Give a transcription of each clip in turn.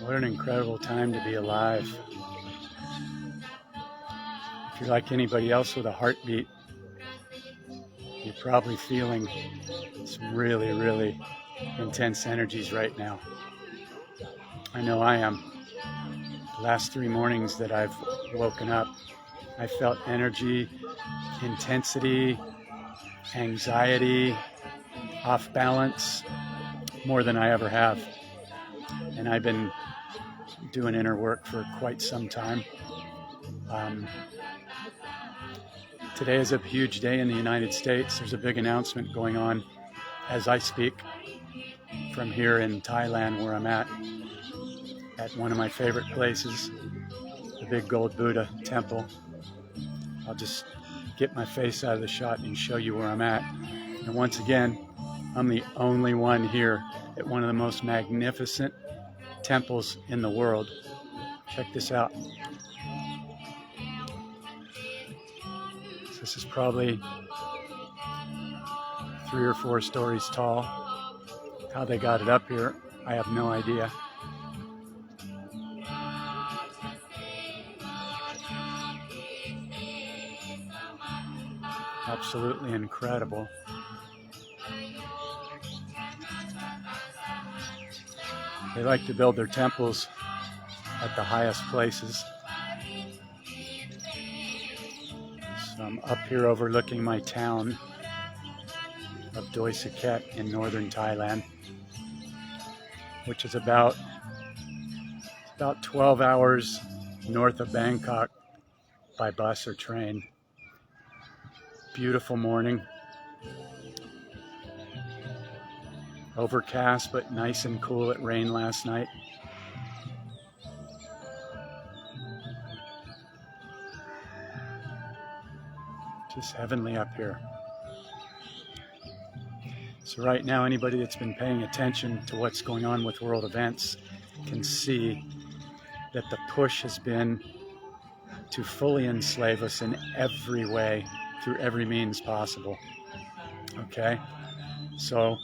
What an incredible time to be alive. If you're like anybody else with a heartbeat, you're probably feeling some really, really intense energies right now. I know I am. The last 3 mornings that I've woken up, I felt energy, intensity, anxiety, off balance, more than I ever have. And I've been doing inner work for quite some time. Today is a huge day in the United States. There's a big announcement going on as I speak from here in Thailand, where I'm at one of my favorite places, the big gold Buddha temple. I'll just get my face out of the shot and show you where I'm at. And once again, I'm the only one here at one of the most magnificent temples in the world. Check this out. This is probably 3 or 4 stories tall. How they got it up here, I have no idea. Absolutely incredible. They like to build their temples at the highest places. So I'm up here overlooking my town of Doi Saket in northern Thailand, which is about 12 hours north of Bangkok by bus or train. Beautiful morning. Overcast, but nice and cool. It rained last night. Just heavenly up here. So right now, anybody that's been paying attention to what's going on with world events can see that the push has been to fully enslave us in every way, through every means possible. Okay? So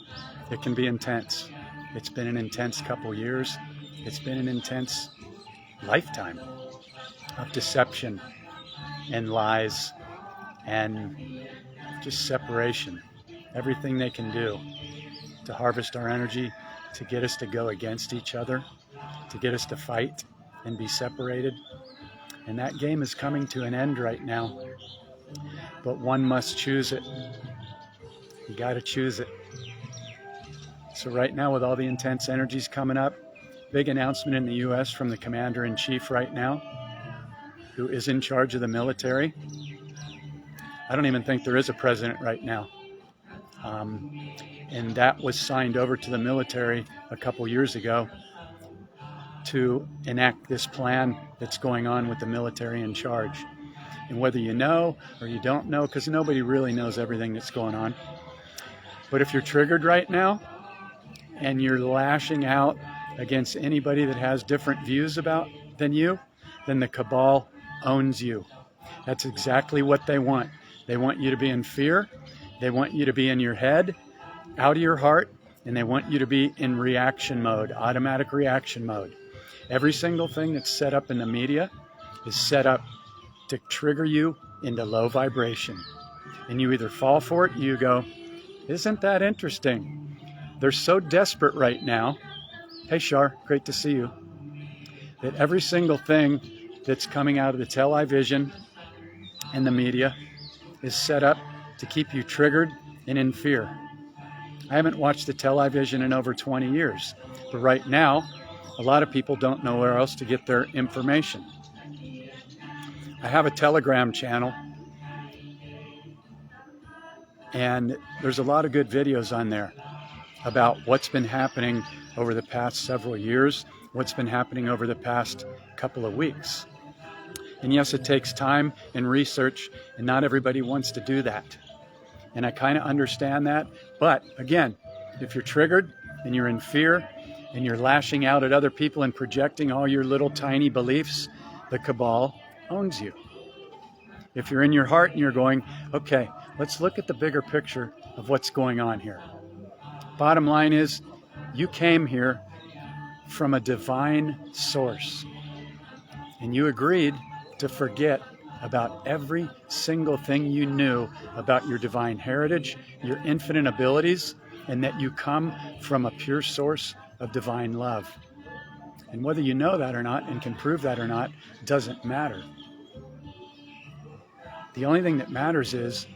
it can be intense. It's been an intense couple years. It's been an intense lifetime of deception and lies and just separation. Everything they can do to harvest our energy, to get us to go against each other, to get us to fight and be separated. And that game is coming to an end right now. But one must choose it. You got to choose it. So right now, with all the intense energies coming up, big announcement in the U.S. from the commander-in-chief right now, who is in charge of the military. I don't even think there is a president right now. And that was signed over to the military a couple years ago to enact this plan that's going on with the military in charge. And whether you know or you don't know, because nobody really knows everything that's going on. But if you're triggered right now and you're lashing out against anybody that has different views than you, then the cabal owns you. That's exactly what they want. They want you to be in fear. They want you to be in your head, out of your heart, and they want you to be in reaction mode, automatic reaction mode. Every single thing that's set up in the media is set up to trigger you into low vibration. And you either fall for it, you go, isn't that interesting? They're so desperate right now. Hey Shar, great to see you. That every single thing that's coming out of the television and the media is set up to keep you triggered and in fear. I haven't watched the television in over 20 years, but right now, a lot of people don't know where else to get their information. I have a Telegram channel, and there's a lot of good videos on there about what's been happening over the past several years, what's been happening over the past couple of weeks. And yes, it takes time and research, and not everybody wants to do that. And I kind of understand that. But again, if you're triggered and you're in fear and you're lashing out at other people and projecting all your little tiny beliefs, the cabal owns you. If you're in your heart and you're going, okay, let's look at the bigger picture of what's going on here. Bottom line is, you came here from a divine source, and you agreed to forget about every single thing you knew about your divine heritage, your infinite abilities, and that you come from a pure source of divine love. And whether you know that or not and can prove that or not doesn't matter. The only thing that matters is,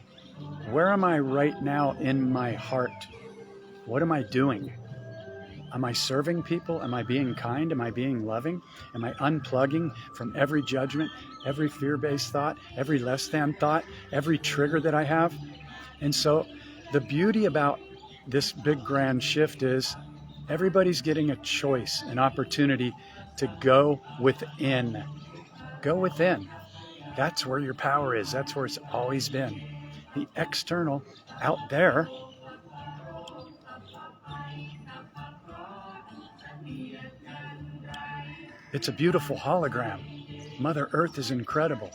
where am I right now in my heart? What am I doing? Am I serving people? Am I being kind? Am I being loving? Am I unplugging from every judgment, every fear-based thought, every less than thought, every trigger that I have? And so the beauty about this big grand shift is everybody's getting a choice, an opportunity to go within. Go within. That's where your power is. That's where it's always been. The external out there it's a beautiful hologram. Mother Earth is incredible.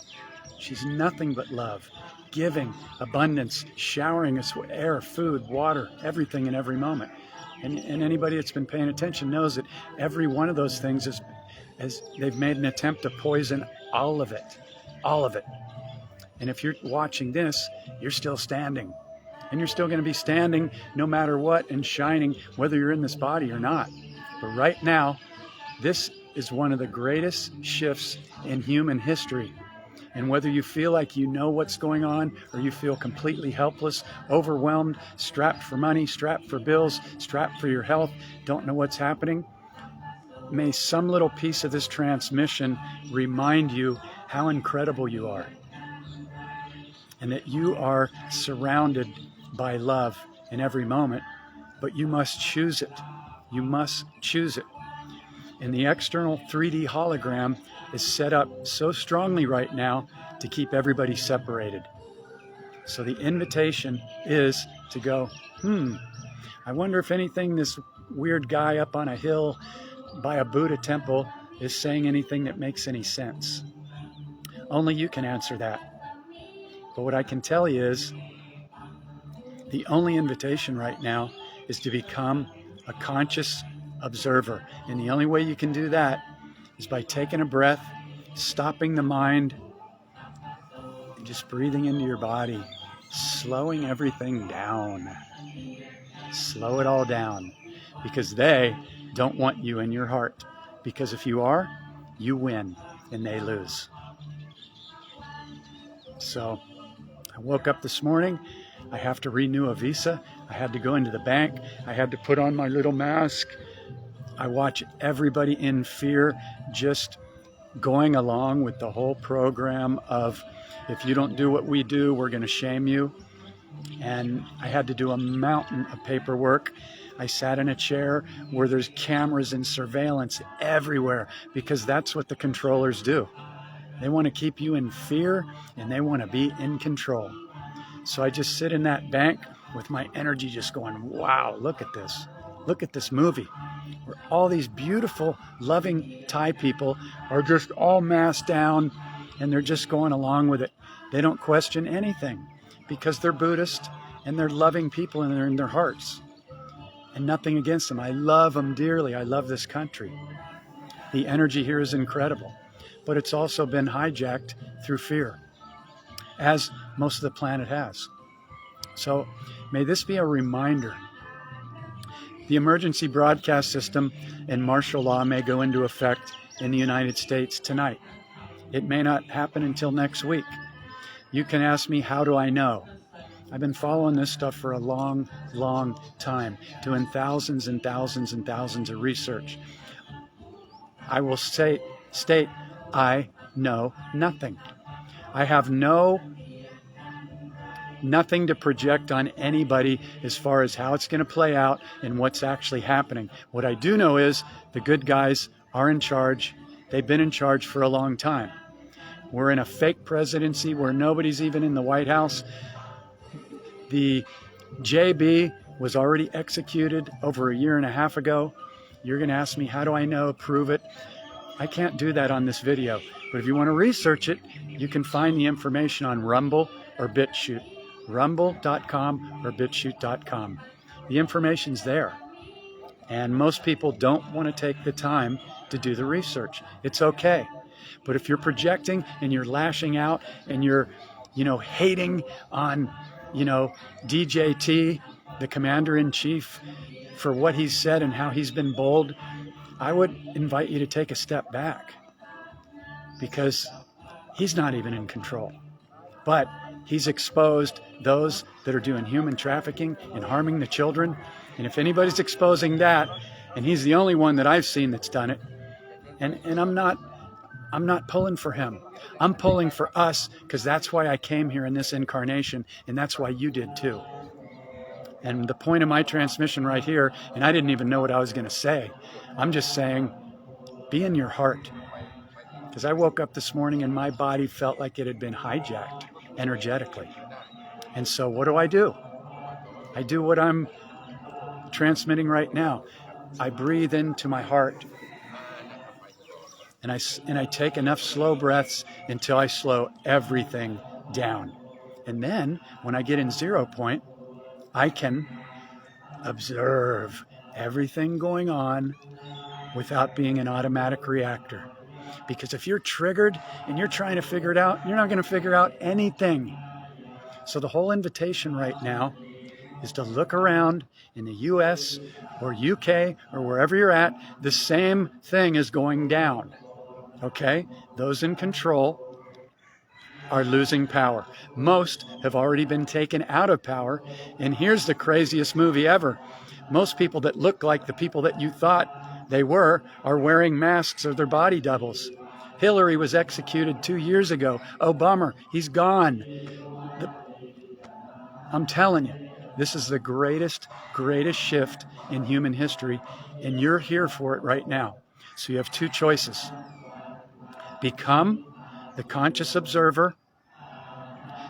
She's nothing but love, giving, abundance, showering us with air, food, water, everything in every moment. And anybody that's been paying attention knows that every one of those things is they've made an attempt to poison all of it. All of it. And if you're watching this, you're still standing. And you're still going to be standing no matter what and shining, whether you're in this body or not. But right now, this is one of the greatest shifts in human history. And whether you feel like you know what's going on or you feel completely helpless, overwhelmed, strapped for money, strapped for bills, strapped for your health, don't know what's happening, may some little piece of this transmission remind you how incredible you are. And that you are surrounded by love in every moment, but you must choose it. You must choose it. And the external 3D hologram is set up so strongly right now to keep everybody separated. So the invitation is to go, I wonder if anything this weird guy up on a hill by a Buddha temple is saying anything that makes any sense. Only you can answer that. But what I can tell you is the only invitation right now is to become a conscious observer. And the only way you can do that is by taking a breath, stopping the mind, and just breathing into your body, slowing everything down. Slow it all down, because they don't want you in your heart. Because if you are, you win and they lose. So I woke up this morning. I have to renew a visa. I had to go into the bank. I had to put on my little mask. I watch everybody in fear just going along with the whole program of, if you don't do what we do, we're going to shame you. And I had to do a mountain of paperwork. I sat in a chair where there's cameras and surveillance everywhere, because that's what the controllers do. They want to keep you in fear and they want to be in control. So I just sit in that bank with my energy just going, wow, look at this. Look at this movie where all these beautiful, loving Thai people are just all masked down and they're just going along with it. They don't question anything because they're Buddhist and they're loving people and they're in their hearts. And nothing against them. I love them dearly. I love this country. The energy here is incredible. But it's also been hijacked through fear, as most of the planet has. So may this be a reminder. The emergency broadcast system and martial law may go into effect in the United States tonight. It may not happen until next week. You can ask me, how do I know? I've been following this stuff for a long, long time, doing thousands and thousands and thousands of research. I will state, I know nothing. I have nothing to project on anybody as far as how it's going to play out and what's actually happening. What I do know is the good guys are in charge. They've been in charge for a long time. We're in a fake presidency where nobody's even in the White House. The JB was already executed over a year and a half ago. You're going to ask me, how do I know? Prove it. I can't do that on this video. But if you want to research it, you can find the information on Rumble or BitChute. Rumble.com or BitChute.com. The information's there. And most people don't want to take the time to do the research. It's okay. But if you're projecting and you're lashing out and you're, hating on, DJT, the commander-in-chief, for what he's said and how he's been bold, I would invite you to take a step back, because he's not even in control. But he's exposed those that are doing human trafficking and harming the children. And if anybody's exposing that, and he's the only one that I've seen that's done it, and I'm not pulling for him. I'm pulling for us, because that's why I came here in this incarnation, and that's why you did too. And the point of my transmission right here, and I didn't even know what I was going to say, I'm just saying, be in your heart. Because I woke up this morning and my body felt like it had been hijacked energetically. And so what do? I do what I'm transmitting right now. I breathe into my heart. And I take enough slow breaths until I slow everything down. And then when I get in 0 point, I can observe everything going on without being an automatic reactor. Because if you're triggered and you're trying to figure it out, you're not going to figure out anything. So the whole invitation right now is to look around in the US or UK or wherever you're at. The same thing is going down. Okay? Those in control are losing power. Most have already been taken out of power. And here's the craziest movie ever. Most people that look like the people that you thought they were are wearing masks or their body doubles. Hillary was executed 2 years ago. Obama, he's gone. I'm telling you, this is the greatest shift in human history, and you're here for it right now. So you have two choices. Become the conscious observer.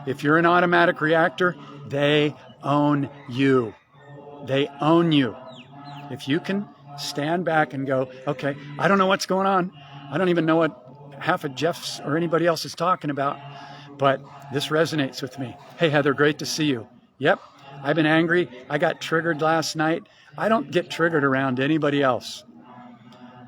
If you're an automatic reactor, they own you. They own you. If you can stand back and go, okay, I don't know what's going on. I don't even know what half of Jeff's or anybody else is talking about, but this resonates with me. Hey, Heather, great to see you. Yep, I've been angry. I got triggered last night. I don't get triggered around anybody else.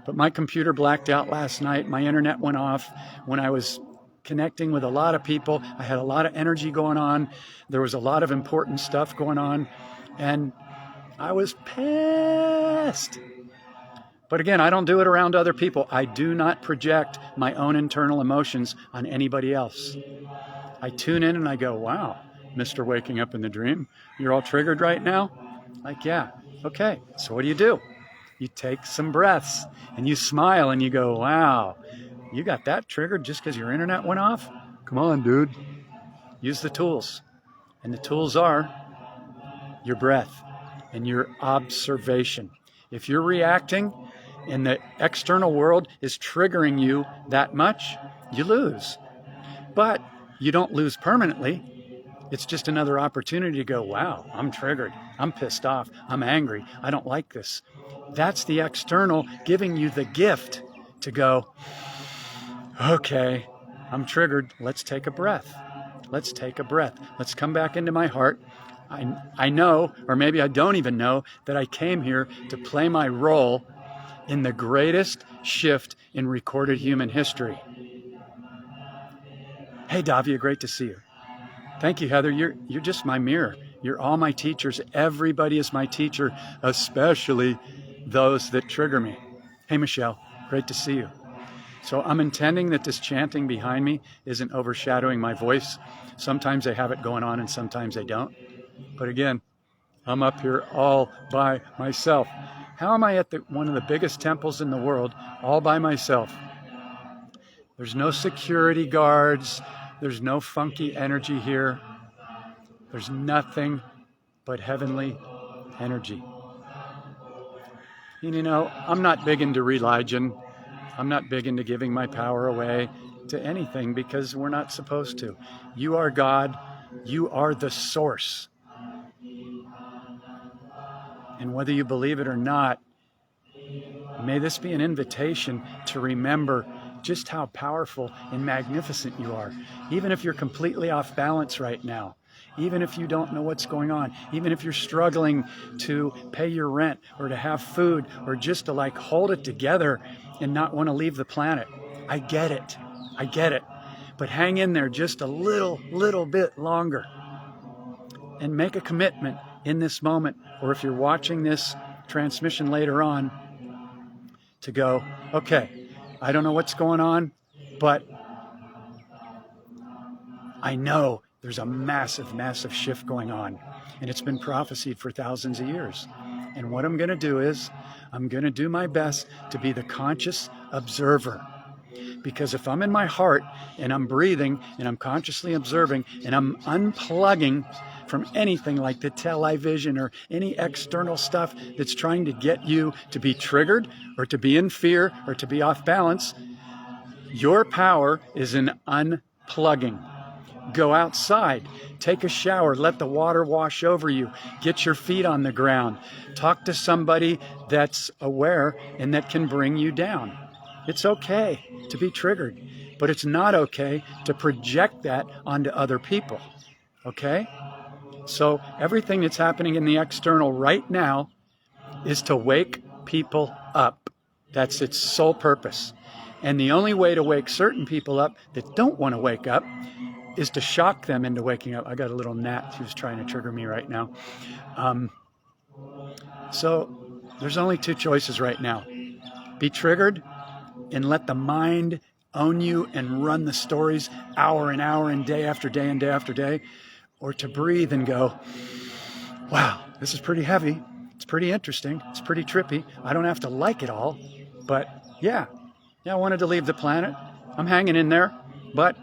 But my computer blacked out last night. My internet went off when I was connecting with a lot of people. I had a lot of energy going on. There was a lot of important stuff going on. And I was pissed. But again, I don't do it around other people. I do not project my own internal emotions on anybody else. I tune in and I go, wow, Mr. Waking Up in the Dream, you're all triggered right now? Like, yeah. Okay, so what do? You take some breaths and you smile and you go, wow, you got that triggered just because your internet went off? Come on, dude. Use the tools. And the tools are your breath and your observation. If you're reacting and the external world is triggering you that much, you lose. But you don't lose permanently. It's just another opportunity to go, wow, I'm triggered. I'm pissed off. I'm angry. I don't like this. That's the external giving you the gift to go, okay, I'm triggered. Let's take a breath. Let's take a breath. Let's come back into my heart. I know, or maybe I don't even know, that I came here to play my role in the greatest shift in recorded human history. Hey, Davia, great to see you. Thank you, Heather. You're just my mirror. You're all my teachers. Everybody is my teacher, especially those that trigger me. Hey, Michelle, great to see you. So I'm intending that this chanting behind me isn't overshadowing my voice. Sometimes I have it going on and sometimes I don't. But again, I'm up here all by myself. How am I at one of the biggest temples in the world all by myself? There's no security guards. There's no funky energy here. There's nothing but heavenly energy. And I'm not big into religion. I'm not big into giving my power away to anything because we're not supposed to. You are God. You are the source. And whether you believe it or not, may this be an invitation to remember just how powerful and magnificent you are. Even if you're completely off balance right now, even if you don't know what's going on, even if you're struggling to pay your rent or to have food or just to like hold it together and not want to leave the planet. I get it. I get it. But hang in there just a little bit longer and make a commitment in this moment, or if you're watching this transmission later on, to go, okay, I don't know what's going on, but I know there's a massive shift going on, and it's been prophesied for thousands of years. And what I'm going to do is I'm going to do my best to be the conscious observer. Because if I'm in my heart and I'm breathing and I'm consciously observing and I'm unplugging from anything like the television or any external stuff that's trying to get you to be triggered or to be in fear or to be off balance, your power is in unplugging. Go outside, take a shower, let the water wash over you, get your feet on the ground, talk to somebody that's aware and that can bring you down. It's okay to be triggered, but it's not okay to project that onto other people, okay? So everything that's happening in the external right now is to wake people up. That's its sole purpose. And the only way to wake certain people up that don't want to wake up is to shock them into waking up. I got a little gnat who's trying to trigger me right now. So there's only two choices right now. Be triggered and let the mind own you and run the stories hour and hour and day after day and day after day, or to breathe and go, wow, this is pretty heavy. It's pretty interesting. It's pretty trippy. I don't have to like it all, but yeah, I wanted to leave the planet. I'm hanging in there, but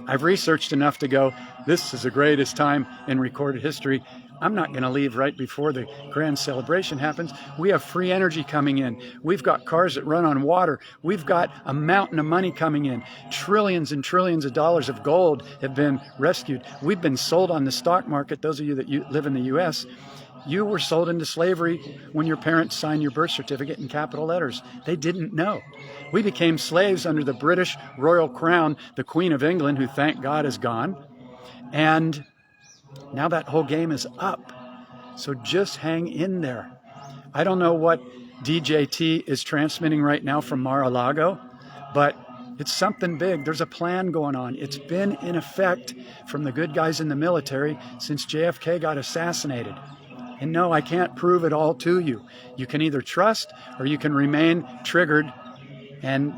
I've researched enough to go, this is the greatest time in recorded history. I'm not going to leave right before the grand celebration happens. We have free energy coming in. We've got cars that run on water. We've got a mountain of money coming in. Trillions and trillions of dollars of gold have been rescued. We've been sold on the stock market. Those of you that live in the U.S., you were sold into slavery when your parents signed your birth certificate in capital letters. They didn't know. We became slaves under the British royal crown, the Queen of England, who thank God is gone. And now that whole game is up. So just hang in there. I don't know what DJT is transmitting right now from Mar-a-Lago, but it's something big. There's a plan going on. It's been in effect from the good guys in the military since JFK got assassinated. And no, I can't prove it all to you. You can either trust or you can remain triggered and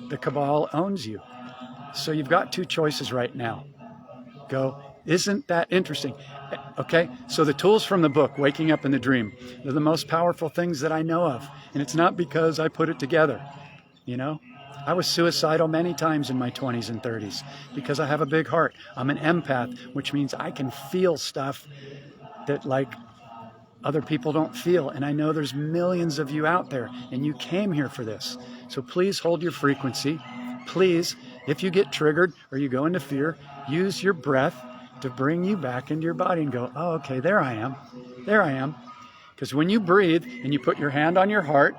the cabal owns you. So you've got two choices right now. Go, isn't that interesting? Okay, so the tools from the book, Waking Up in the Dream, they're the most powerful things that I know of. And it's not because I put it together, you know? I was suicidal many times in my 20s and 30s because I have a big heart. I'm an empath, which means I can feel stuff that like other people don't feel. And I know there's millions of you out there and you came here for this. So please hold your frequency. Please, if you get triggered or you go into fear, use your breath to bring you back into your body and go, oh, okay, there I am. There I am. Because when you breathe and you put your hand on your heart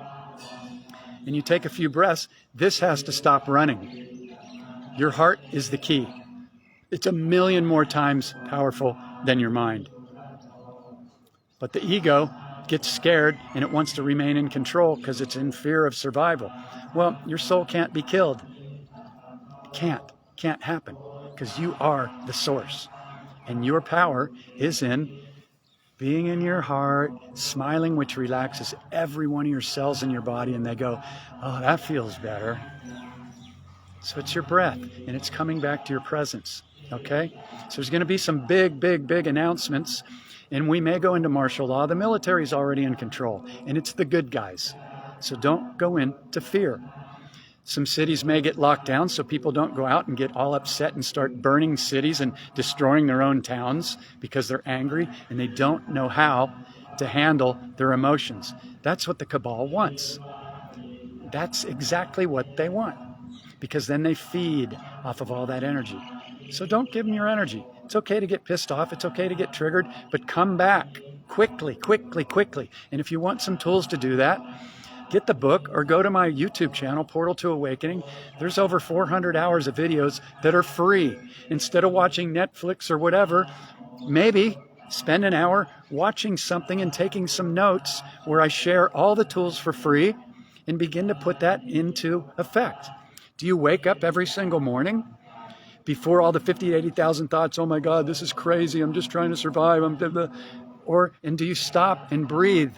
and you take a few breaths, this has to stop running. Your heart is the key. It's 1,000,000 more times powerful than your mind. But the ego gets scared and it wants to remain in control because it's in fear of survival. Well, your soul can't be killed. Can't happen because you are the source. And your power is in being in your heart, smiling, which relaxes every one of your cells in your body. And they go, oh, that feels better. So it's your breath and it's coming back to your presence. Okay? So there's going to be some big announcements. And we may go into martial law. The military's already in control. And it's the good guys. So don't go into fear. Some cities may get locked down so people don't go out and get all upset and start burning cities and destroying their own towns because they're angry and they don't know how to handle their emotions. That's what the cabal wants. That's exactly what they want because then they feed off of all that energy. So don't give them your energy. It's okay to get pissed off. It's okay to get triggered, but come back quickly. And if you want some tools to do that, get the book or go to my YouTube channel, Portal to Awakening. There's over 400 hours of videos that are free. Instead of watching Netflix or whatever, maybe spend an hour watching something and taking some notes where I share all the tools for free and begin to put that into effect. Do you wake up every single morning before all the 50, 80,000 thoughts, oh my God, this is crazy, I'm just trying to survive, and do you stop and breathe,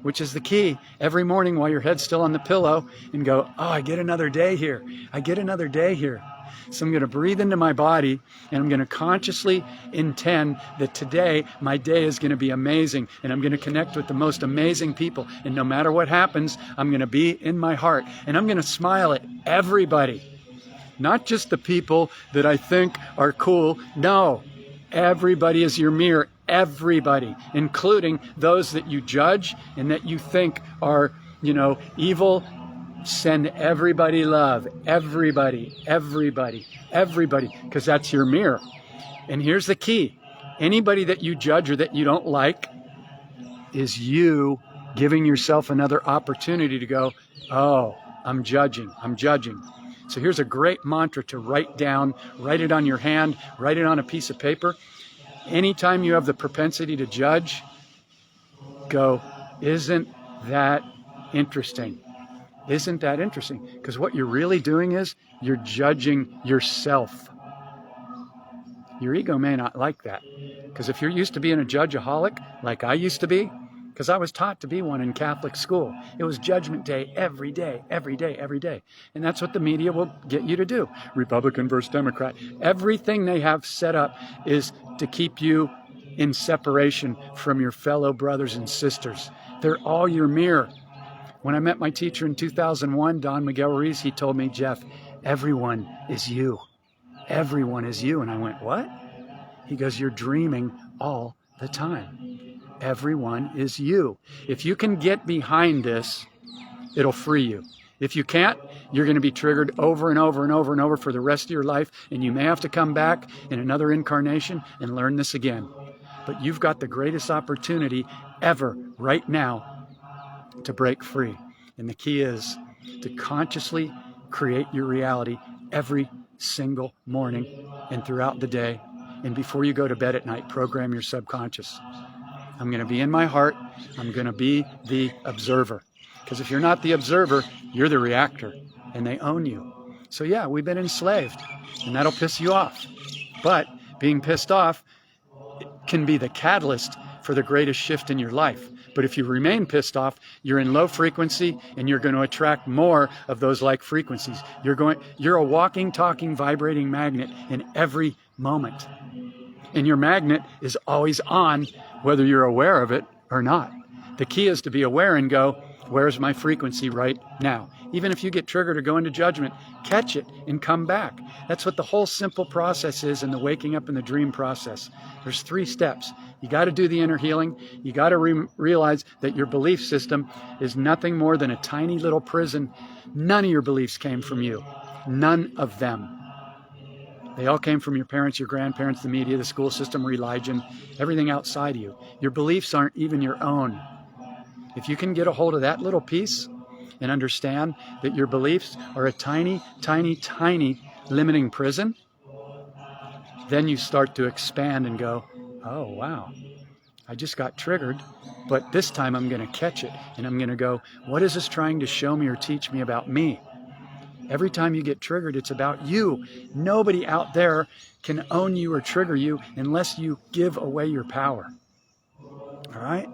which is the key, every morning while your head's still on the pillow and go, oh, I get another day here. I get another day here. So I'm going to breathe into my body and I'm going to consciously intend that today my day is going to be amazing and I'm going to connect with the most amazing people. And no matter what happens, I'm going to be in my heart and I'm going to smile at everybody. Not just the people that I think are cool. No, everybody is your mirror. Everybody, including those that you judge and that you think are, evil. Send everybody love. Everybody, everybody, everybody, because that's your mirror. And here's the key. Anybody that you judge or that you don't like is you giving yourself another opportunity to go, oh, I'm judging. So here's a great mantra to write down, write it on your hand, write it on a piece of paper. Anytime you have the propensity to judge, go, isn't that interesting? Isn't that interesting? Because what you're really doing is you're judging yourself. Your ego may not like that. Because if you're used to being a judgeaholic, like I used to be, because I was taught to be one in Catholic school. It was judgment day every day, every day, every day. And that's what the media will get you to do. Republican versus Democrat. Everything they have set up is to keep you in separation from your fellow brothers and sisters. They're all your mirror. When I met my teacher in 2001, Don Miguel Ruiz, he told me, Jeff, everyone is you. Everyone is you. And I went, what? He goes, you're dreaming all the time. Everyone is you. If you can get behind this, it'll free you. If you can't, you're going to be triggered over and over and over and over for the rest of your life. And you may have to come back in another incarnation and learn this again. But you've got the greatest opportunity ever right now to break free. And the key is to consciously create your reality every single morning and throughout the day. And before you go to bed at night, program your subconscious. I'm going to be in my heart. I'm going to be the observer. Because if you're not the observer, you're the reactor and they own you. So yeah, we've been enslaved and that'll piss you off. But being pissed off can be the catalyst for the greatest shift in your life. But if you remain pissed off, you're in low frequency and you're going to attract more of those like frequencies. You're a walking, talking, vibrating magnet in every moment. And your magnet is always on, whether you're aware of it or not. The key is to be aware and go, where's my frequency right now? Even if you get triggered or go into judgment, catch it and come back. That's what the whole simple process is in the waking up in the dream process. There's 3 steps. You got to do the inner healing. You got to realize that your belief system is nothing more than a tiny little prison. None of your beliefs came from you. None of them. They all came from your parents, your grandparents, the media, the school system, religion, everything outside of you. Your beliefs aren't even your own. If you can get a hold of that little piece and understand that your beliefs are a tiny, tiny, tiny limiting prison, then you start to expand and go, oh, wow, I just got triggered, but this time I'm going to catch it. And I'm going to go, what is this trying to show me or teach me about me? Every time you get triggered, it's about you. Nobody out there can own you or trigger you unless you give away your power. All right?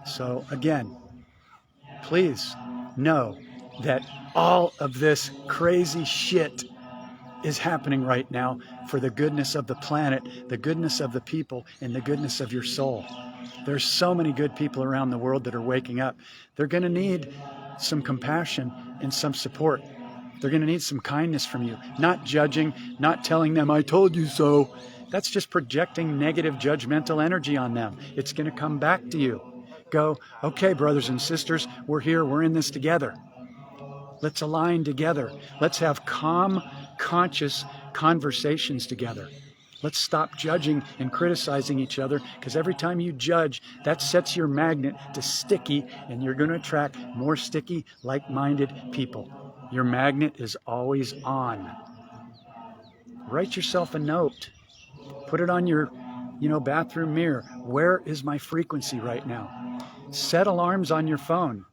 So again, please know that all of this crazy shit is happening right now for the goodness of the planet, the goodness of the people, and the goodness of your soul. There's so many good people around the world that are waking up. They're going to need some compassion and some support. They're going to need some kindness from you. Not judging, not telling them, I told you so. That's just projecting negative judgmental energy on them. It's going to come back to you. Go, okay, brothers and sisters, we're here. We're in this together. Let's align together. Let's have calm, conscious conversations together. Let's stop judging and criticizing each other, because every time you judge, that sets your magnet to sticky, and you're going to attract more sticky, like-minded people. Your magnet is always on. Write yourself a note. Put it on your bathroom mirror, where is my frequency right now? Set alarms on your phone.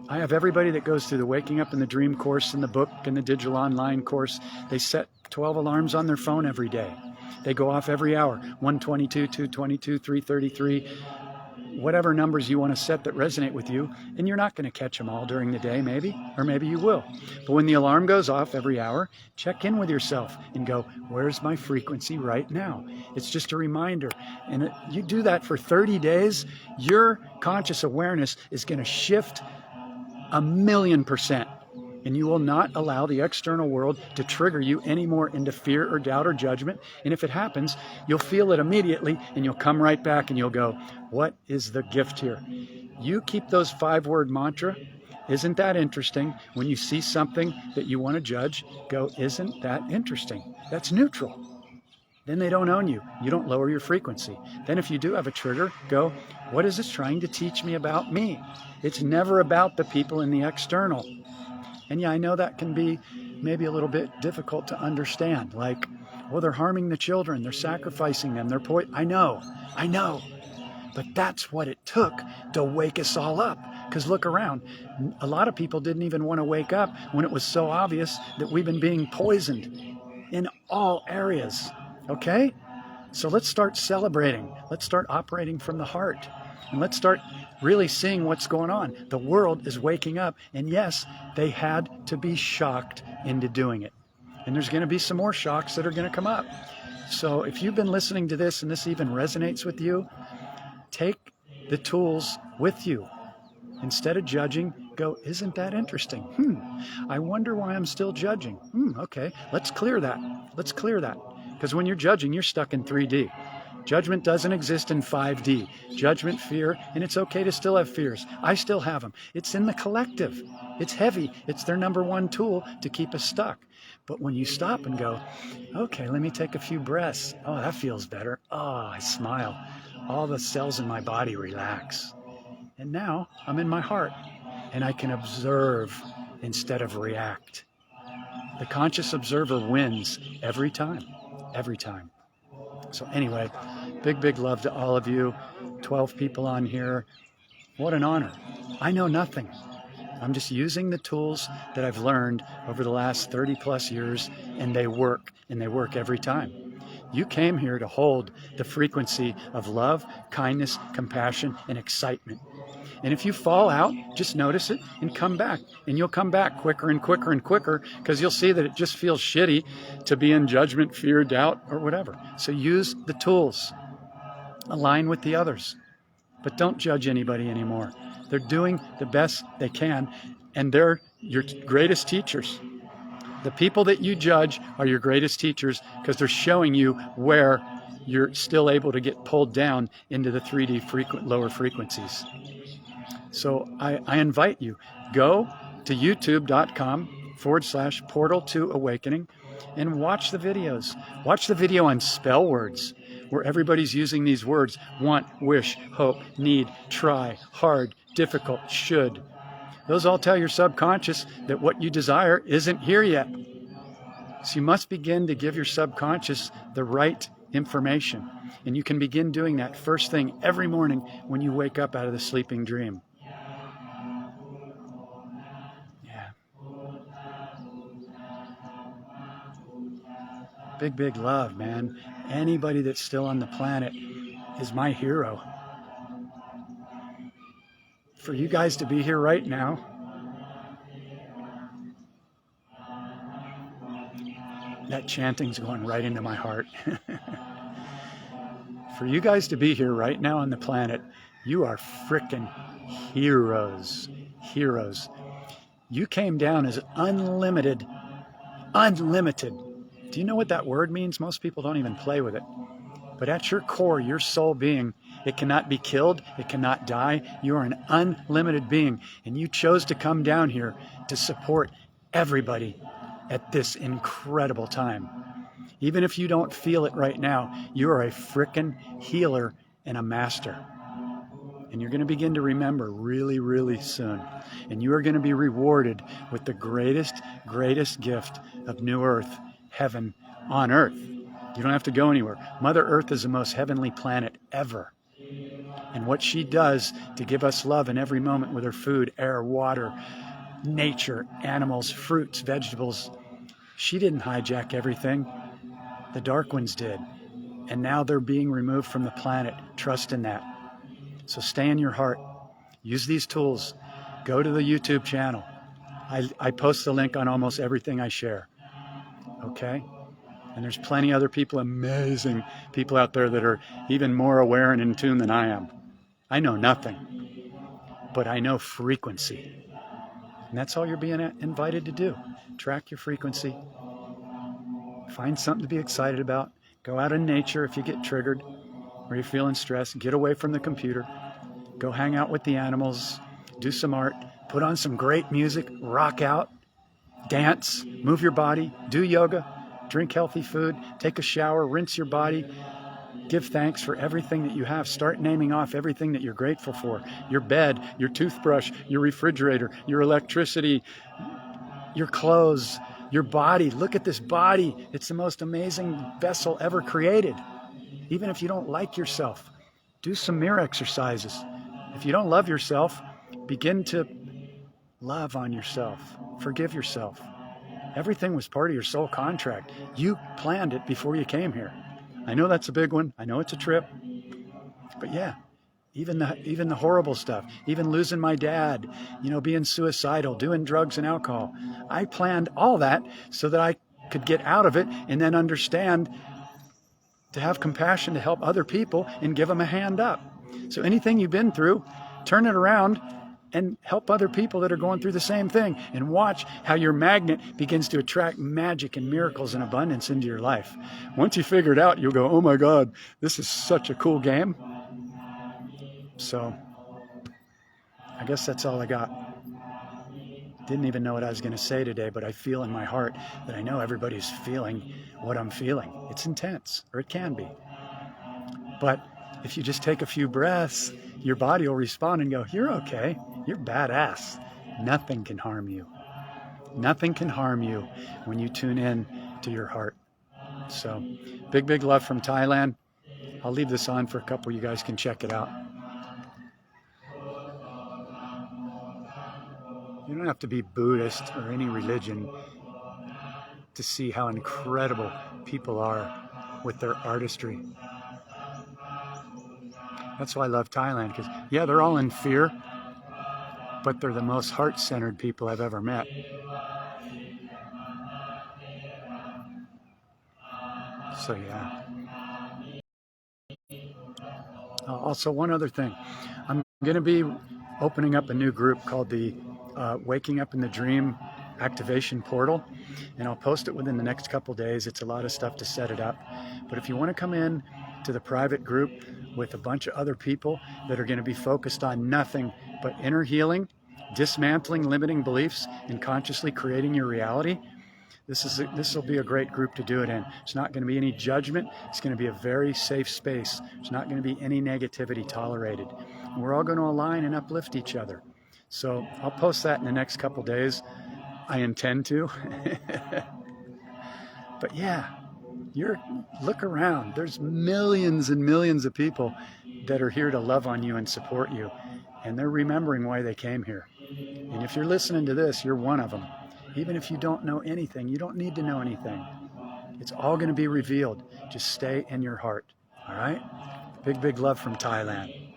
I have everybody that goes through the Waking Up in the Dream course and the book and the digital online course. They set 12 alarms on their phone every day. They go off every hour, 122, 222, 333, whatever numbers you want to set that resonate with you. And you're not going to catch them all during the day, maybe, or maybe you will. But when the alarm goes off every hour, check in with yourself and go, where's my frequency right now? It's just a reminder. And you do that for 30 days, your conscious awareness is going to shift 1,000,000%. And you will not allow the external world to trigger you anymore into fear or doubt or judgment. And if it happens, you'll feel it immediately and you'll come right back and you'll go, what is the gift here? You keep those 5-word mantra. Isn't that interesting? When you see something that you want to judge, go, isn't that interesting? That's neutral. Then they don't own you. You don't lower your frequency. Then if you do have a trigger, go, what is this trying to teach me about me? It's never about the people in the external. And yeah, I know that can be maybe a little bit difficult to understand. Like, well, they're harming the children. They're sacrificing them. I know. But that's what it took to wake us all up. Because look around. A lot of people didn't even want to wake up when it was so obvious that we've been being poisoned in all areas. Okay? So let's start celebrating. Let's start operating from the heart. And let's start really seeing what's going on. The world is waking up. And yes, they had to be shocked into doing it. And there's going to be some more shocks that are going to come up. So if you've been listening to this and this even resonates with you, take the tools with you. Instead of judging, go, isn't that interesting? I wonder why I'm still judging. Okay, let's clear that. Because when you're judging, you're stuck in 3D. Judgment doesn't exist in 5D. Judgment, fear, and it's okay to still have fears. I still have them. It's in the collective. It's heavy. It's their number one tool to keep us stuck. But when you stop and go, okay, let me take a few breaths. Oh, that feels better. Oh, I smile. All the cells in my body relax. And now I'm in my heart and I can observe instead of react. The conscious observer wins every time. So anyway, big love to all of you. 12 people on here. What an honor. I know nothing. I'm just using the tools that I've learned over the last 30 plus years, and they work every time. You came here to hold the frequency of love, kindness, compassion, and excitement. And if you fall out, just notice it and come back. And you'll come back quicker and quicker and quicker because you'll see that it just feels shitty to be in judgment, fear, doubt, or whatever. So use the tools. Align with the others. But don't judge anybody anymore. They're doing the best they can, and they're your greatest teachers. The people that you judge are your greatest teachers because they're showing you where you're still able to get pulled down into the 3D lower frequencies. So I invite you, go to youtube.com/portal to awakening and watch the videos. Watch the video on spell words where everybody's using these words: want, wish, hope, need, try, hard, difficult, should. Those all tell your subconscious that what you desire isn't here yet. So you must begin to give your subconscious the right information. And you can begin doing that first thing every morning when you wake up out of the sleeping dream. Big love, man. Anybody that's still on the planet is my hero. For you guys to be here right now, that chanting's going right into my heart. For you guys to be here right now on the planet, you are frickin' heroes. You came down as unlimited. Do you know what that word means? Most people don't even play with it. But at your core, your soul being, it cannot be killed. It cannot die. You are an unlimited being. And you chose to come down here to support everybody at this incredible time. Even if you don't feel it right now, you are a frickin' healer and a master. And you're going to begin to remember really soon. And you are going to be rewarded with the greatest gift of new earth, heaven on earth. You don't have to go anywhere. Mother Earth is the most heavenly planet ever. And what she does to give us love in every moment with her food, air, water, nature, animals, fruits, vegetables, she didn't hijack everything. The dark ones did. And now they're being removed from the planet. Trust in that. So stay in your heart. Use these tools. Go to the YouTube channel. I post the link on almost everything I share. Okay? And there's plenty other people, amazing people out there that are even more aware and in tune than I am. I know nothing, but I know frequency. And that's all you're being invited to do. Track your frequency. Find something to be excited about. Go out in nature if you get triggered or you're feeling stressed. Get away from the computer. Go hang out with the animals. Do some art. Put on some great music. Rock out. Dance. Move your body. Do yoga. Drink healthy food. Take a shower. Rinse your body. Give thanks for everything that you have. Start naming off everything that you're grateful for. Your bed, your toothbrush, your refrigerator, your electricity, your clothes, your body. Look at this body. It's the most amazing vessel ever created. Even if you don't like yourself, do some mirror exercises. If you don't love yourself, begin to love on yourself. Forgive yourself. Everything was part of your soul contract. You planned it before you came here. I know that's a big one. I know it's a trip. But yeah, even the horrible stuff, even losing my dad, being suicidal, doing drugs and alcohol. I planned all that so that I could get out of it and then understand to have compassion to help other people and give them a hand up. So anything you've been through, turn it around and help other people that are going through the same thing, and watch how your magnet begins to attract magic and miracles and abundance into your life. Once you figure it out, you'll go, oh my God, this is such a cool game. So I guess that's all I got. Didn't even know what I was going to say today, but I feel in my heart that I know everybody's feeling what I'm feeling. It's intense, or it can be. But if you just take a few breaths, your body will respond and go, you're okay. You're badass. Nothing can harm you. Nothing can harm you when you tune in to your heart. So big, big love from Thailand. I'll leave this on for a couple. You guys can check it out. You don't have to be Buddhist or any religion to see how incredible people are with their artistry. That's why I love Thailand, because yeah, they're all in fear, but they're the most heart-centered people I've ever met. So yeah. Also, one other thing. I'm going to be opening up a new group called the Waking Up in the Dream Activation Portal, and I'll post it within the next couple days. It's a lot of stuff to set it up. But if you want to come in to the private group with a bunch of other people that are going to be focused on nothing but inner healing, dismantling limiting beliefs, and consciously creating your reality, this will be a great group to do it in. It's not going to be any judgment. It's going to be a very safe space. There's not going to be any negativity tolerated. And we're all going to align and uplift each other. So I'll post that in the next couple days. I intend to. But yeah, look around. There's millions and millions of people that are here to love on you and support you. And they're remembering why they came here. And if you're listening to this, you're one of them. Even if you don't know anything, you don't need to know anything. It's all going to be revealed. Just stay in your heart. All right? Big, big love from Thailand.